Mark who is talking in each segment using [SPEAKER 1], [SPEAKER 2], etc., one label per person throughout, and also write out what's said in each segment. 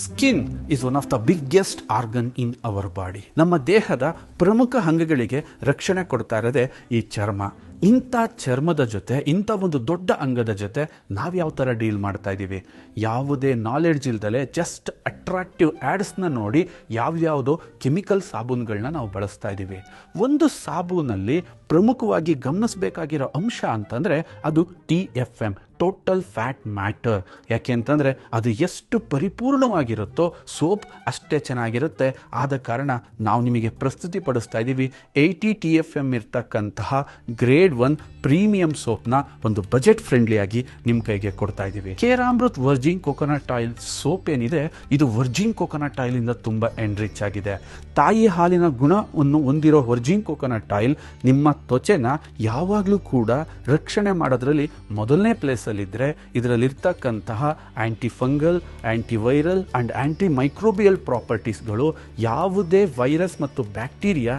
[SPEAKER 1] Skin is one of the biggest organ in our body. ನಮ್ಮ ದೇಹದ ಪ್ರಮುಖ ಅಂಗಗಳಿಗೆ ರಕ್ಷಣೆ ಕೊಡ್ತಾ ಇರೋದೇ ಈ ಚರ್ಮ. ಇಂಥ ಚರ್ಮದ ಜೊತೆ, ಇಂಥ ಒಂದು ದೊಡ್ಡ ಅಂಗದ ಜೊತೆ ನಾವು ಯಾವ ಥರ ಡೀಲ್ ಮಾಡ್ತಾ ಇದ್ದೀವಿ? ಯಾವುದೇ ನಾಲೆಡ್ಜ್ ಇಲ್ದಲೆ ಜಸ್ಟ್ ಅಟ್ರಾಕ್ಟಿವ್ ಆ್ಯಡ್ಸ್ನ ನೋಡಿ ಯಾವ್ಯಾವುದೋ ಕೆಮಿಕಲ್ ಸಾಬೂನುಗಳನ್ನ ನಾವು ಬಳಸ್ತಾ ಇದ್ದೀವಿ. ಒಂದು ಸಾಬೂನಲ್ಲಿ ಪ್ರಮುಖವಾಗಿ ಗಮನಿಸಬೇಕಾಗಿರೋ ಅಂಶ ಅಂತಂದರೆ ಅದು TFM, ಟೋಟಲ್ ಫ್ಯಾಟ್ ಮ್ಯಾಟರ್. ಯಾಕೆ ಅಂತಂದರೆ ಅದು ಎಷ್ಟು ಪರಿಪೂರ್ಣವಾಗಿರುತ್ತೋ ಸೋಪ್ ಅಷ್ಟೇ ಚೆನ್ನಾಗಿರುತ್ತೆ. ಆದ ಕಾರಣ ನಾವು ನಿಮಗೆ ಪ್ರಸ್ತುತಿಪಡಿಸ್ತಾ ಇದ್ದೀವಿ 80 TFM ಇರ್ತಕ್ಕಂತಹ ಗ್ರೇಡ್ 1 ಪ್ರೀಮಿಯಂ ಸೋಪ್ನ ಒಂದು ಬಜೆಟ್ ಫ್ರೆಂಡ್ಲಿಯಾಗಿ ನಿಮ್ಮ ಕೈಗೆ ಕೊಡ್ತಾ ಇದ್ದೀವಿ. ಕೇರಾಮೃತ್ ವರ್ಜಿನ್ ಕೋಕೋನಟ್ ಆಯಿಲ್ ಸೋಪ್ ಏನಿದೆ, ಇದು ವರ್ಜಿನ್ ಕೋಕೋನಟ್ ಆಯಿಲಿಂದ ತುಂಬ ಎನ್ರಿಚ್ ಆಗಿದೆ. ತಾಯಿ ಹಾಲಿನ ಗುಣವನ್ನು ಹೊಂದಿರೋ ವರ್ಜಿನ್ ಕೋಕೋನಟ್ ಆಯಿಲ್ ನಿಮ್ಮ ತ್ವಚೆನ ಯಾವಾಗಲೂ ಕೂಡ ರಕ್ಷಣೆ ಮಾಡೋದ್ರಲ್ಲಿ ಮೊದಲನೇ ಪ್ಲೇಸಲ್ಲಿದ್ದರೆ, ಇದರಲ್ಲಿರ್ತಕ್ಕಂತಹ antifungal, antiviral and anti microbial ಪ್ರಾಪರ್ಟೀಸ್ಗಳು ಯಾವುದೇ ವೈರಸ್ ಮತ್ತು ಬ್ಯಾಕ್ಟೀರಿಯಾ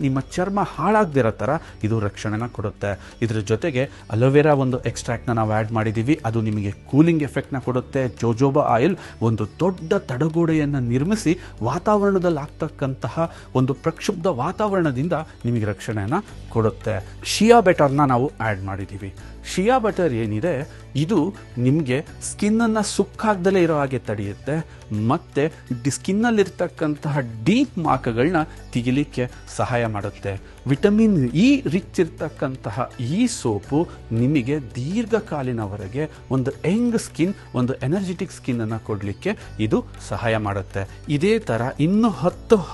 [SPEAKER 1] ನಿಮ್ಮ ಚರ್ಮ ಹಾಳಾಗದಿರೋ ಥರ ಇದು ರಕ್ಷಣೆನ ಕೊಡುತ್ತೆ. ಇದರ ಜೊತೆಗೆ ಅಲೋವೆರಾ ಒಂದು ಎಕ್ಸ್ಟ್ರಾಕ್ಟ್ನ ನಾವು ಆ್ಯಡ್ ಮಾಡಿದ್ದೀವಿ. ಅದು ನಿಮಗೆ ಕೂಲಿಂಗ್ ಎಫೆಕ್ಟ್ನ ಕೊಡುತ್ತೆ. ಜೋಜೋಬಾ ಆಯಿಲ್ ಒಂದು ದೊಡ್ಡ ತಡೆಗೋಡೆಯನ್ನು ನಿರ್ಮಿಸಿ ವಾತಾವರಣದಲ್ಲಿ ಆಗ್ತಕ್ಕಂತಹ ಒಂದು ಪ್ರಕ್ಷುಬ್ಧ ವಾತಾವರಣದಿಂದ ನಿಮಗೆ ರಕ್ಷಣೆಯನ್ನು ಕೊಡುತ್ತೆ. ಶಿಯಾ ಬಟರ್ನ ನಾವು ಆ್ಯಡ್ ಮಾಡಿದ್ದೀವಿ. ಶಿಯಾ ಬಟರ್ ಏನಿದೆ, ಇದು ನಿಮಗೆ ಸ್ಕಿನ್ನನ್ನು ಸುಕ್ಕಾಗ್ದಲೇ ಇರೋ ಹಾಗೆ ತಡೆಯುತ್ತೆ ಮತ್ತು ಸ್ಕಿನ್ನಲ್ಲಿರ್ತಕ್ಕಂತಹ ಡೀಪ್ ಮಾರ್ಕ್ಗಳನ್ನ ತೆಗಿಲಿಕ್ಕೆ ಸಹಾಯ ಮಾಡುತ್ತೆ. ವಿಟಮಿನ್ ಇ ರಿಚ್ ಇರ್ತಕ್ಕಂತಹ ಈ ಸೋಪು ನಿಮಗೆ ದೀರ್ಘಕಾಲಿನವರೆಗೆ ಒಂದು ಯಂಗ್ ಸ್ಕಿನ್, ಒಂದು ಎನರ್ಜೆಟಿಕ್ ಸ್ಕಿನ್ನನ್ನು ಕೊಡಲಿಕ್ಕೆ ಇದು ಸಹಾಯ ಮಾಡುತ್ತೆ. ಇದೇ ಥರ ಇನ್ನೂ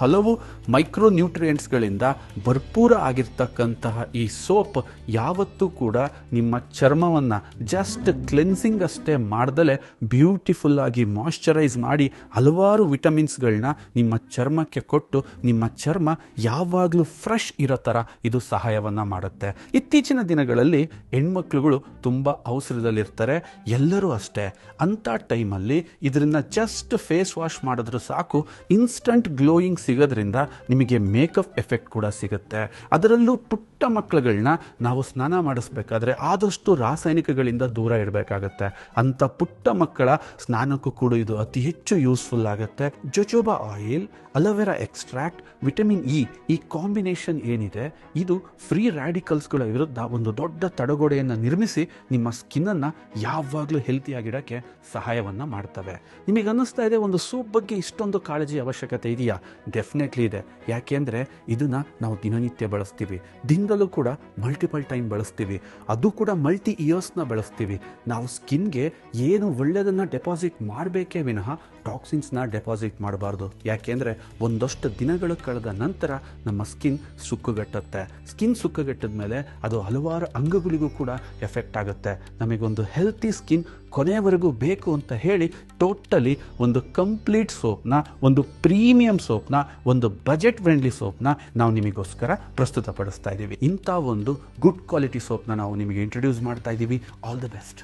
[SPEAKER 1] ಹಲವು ಮೈಕ್ರೋ ನ್ಯೂಟ್ರಿಯೆಂಟ್ಸ್ಗಳಿಂದ ಭರ್ಪೂರ ಆಗಿರ್ತಕ್ಕಂತಹ ಈ ಸೋಪ್ ಯಾವತ್ತೂ ಕೂಡ ನಿಮ್ಮ ಚರ್ಮವನ್ನು ಜಸ್ಟ್ ಕ್ಲೆನ್ಸಿಂಗ್ ಅಷ್ಟೇ ಮಾಡ್ದಲೇ ಬ್ಯೂಟಿಫುಲ್ ಆಗಿ ಮಾಯ್ಶ್ಚರೈಸ್ ಮಾಡಿ ಹಲವಾರು ವಿಟಮಿನ್ಸ್ಗಳನ್ನ ನಿಮ್ಮ ಚರ್ಮಕ್ಕೆ ಕೊಟ್ಟು ನಿಮ್ಮ ಚರ್ಮ ಯಾವಾಗಲೂ ಫ್ರೆಶ್ ಇರೋ ಥರ ಇದು ಸಹಾಯವನ್ನು ಮಾಡುತ್ತೆ. ಇತ್ತೀಚಿನ ದಿನಗಳಲ್ಲಿ ಹೆಣ್ಮಕ್ಳುಗಳು ತುಂಬ ಅವಸರದಲ್ಲಿರ್ತಾರೆ, ಎಲ್ಲರೂ ಅಷ್ಟೇ. ಅಂಥ ಟೈಮಲ್ಲಿ ಇದರಿಂದ ಜಸ್ಟ್ ಫೇಸ್ ವಾಶ್ ಮಾಡಿದ್ರು ಸಾಕು, ಇನ್ಸ್ಟಂಟ್ ಗ್ಲೋಯಿಂಗ್ ಸಿಗೋದ್ರಿಂದ ನಿಮಗೆ ಮೇಕಪ್ ಎಫೆಕ್ಟ್ ಕೂಡ ಸಿಗುತ್ತೆ. ಅದರಲ್ಲೂ ಪುಟ್ಟ ಮಕ್ಕಳುಗಳನ್ನ ನಾವು ಸ್ನಾನ ಮಾಡಿಸ್ಬೇಕಾದ್ರೆ ಆದಷ್ಟು ರಾಸಾಯನಿಕಗಳಿಂದ ದೂರ ಇಡಬೇಕಾಗತ್ತೆ. ಅಂಥ ಪುಟ್ಟ ಮಕ್ಕಳ ಸ್ನಾನಕ್ಕೂ ಕೂಡ ಇದು ಅತಿ ಹೆಚ್ಚು ಯೂಸ್ಫುಲ್ ಆಗುತ್ತೆ. Jojoba oil, aloe vera extract, vitamin E, ಈ ಕಾಂಬಿನೇಷನ್ ಏನಿದೆ ಇದು ಫ್ರೀ ರ್ಯಾಡಿಕಲ್ಸ್ಗಳ ವಿರುದ್ಧ ಒಂದು ದೊಡ್ಡ ತಡೆಗೋಡೆಯನ್ನು ನಿರ್ಮಿಸಿ ನಿಮ್ಮ ಸ್ಕಿನ್ನನ್ನು ಯಾವಾಗಲೂ ಹೆಲ್ತಿಯಾಗಿಡೋಕ್ಕೆ ಸಹಾಯವನ್ನು ಮಾಡ್ತವೆ. ನಿಮಗೆ ಅನ್ನಿಸ್ತಾ ಇದೆ ಒಂದು ಸೋಪ್ ಬಗ್ಗೆ ಇಷ್ಟೊಂದು ಕಾಳಜಿ ಅವಶ್ಯಕತೆ ಇದೆಯಾ? ಡೆಫಿನೆಟ್ಲಿ ಇದೆ. ಯಾಕೆಂದರೆ ಇದನ್ನು ನಾವು ದಿನನಿತ್ಯ ಬಳಸ್ತೀವಿ, ದಿನದಲ್ಲೂ ಕೂಡ ಮಲ್ಟಿಪಲ್ ಟೈಮ್ ಬಳಸ್ತೀವಿ, ಅದು ಕೂಡ ಮಲ್ಟಿ ಇಯರ್ಸ್ನ ಬಳಸ್ತೀವಿ. ನಾವು ಸ್ಕಿನ್ಗೆ ಏನು ಒಳ್ಳೆಯದನ್ನು ಡೆಪಾಸಿಟ್ ಮಾಡಬೇಕೇ ವಿನಃ ಟಾಕ್ಸಿನ್ಸ್ನ ಡೆಪಾಸಿಟ್ ಮಾಡಬಾರ್ದು. ಯಾಕೆಂದರೆ ಒಂದಷ್ಟು ದಿನಗಳು ಕಳೆದ ನಂತರ ನಮ್ಮ ಸ್ಕಿನ್ ಸುಕ್ಕುಗಟ್ಟುತ್ತೆ. ಸ್ಕಿನ್ ಸುಕ್ಕುಗಟ್ಟಿದ ಮೇಲೆ ಅದು ಹಲವಾರು ಅಂಗಗಳಿಗೂ ಕೂಡ ಎಫೆಕ್ಟ್ ಆಗುತ್ತೆ. ನಮಗೊಂದು ಹೆಲ್ತಿ ಸ್ಕಿನ್ ಕೊನೆಯವರೆಗೂ ಬೇಕು ಅಂತ ಹೇಳಿ ಟೋಟಲಿ ಒಂದು ಕಂಪ್ಲೀಟ್ ಸೋಪ್ನ, ಒಂದು ಪ್ರೀಮಿಯಂ ಸೋಪ್ನ, ಒಂದು ಬಜೆಟ್ ಫ್ರೆಂಡ್ಲಿ ಸೋಪ್ನ ನಾವು ನಿಮಗೋಸ್ಕರ ಪ್ರಸ್ತುತಪಡಿಸ್ತಾ ಇದ್ದೀವಿ. ಇಂಥ ಒಂದು ಗುಡ್ ಕ್ವಾಲಿಟಿ ಸೋಪ್ನ ನಾವು ನಿಮಗೆ ಇಂಟ್ರೊಡ್ಯೂಸ್ ಮಾಡ್ತಾ ಇದ್ದೀವಿ. All the best.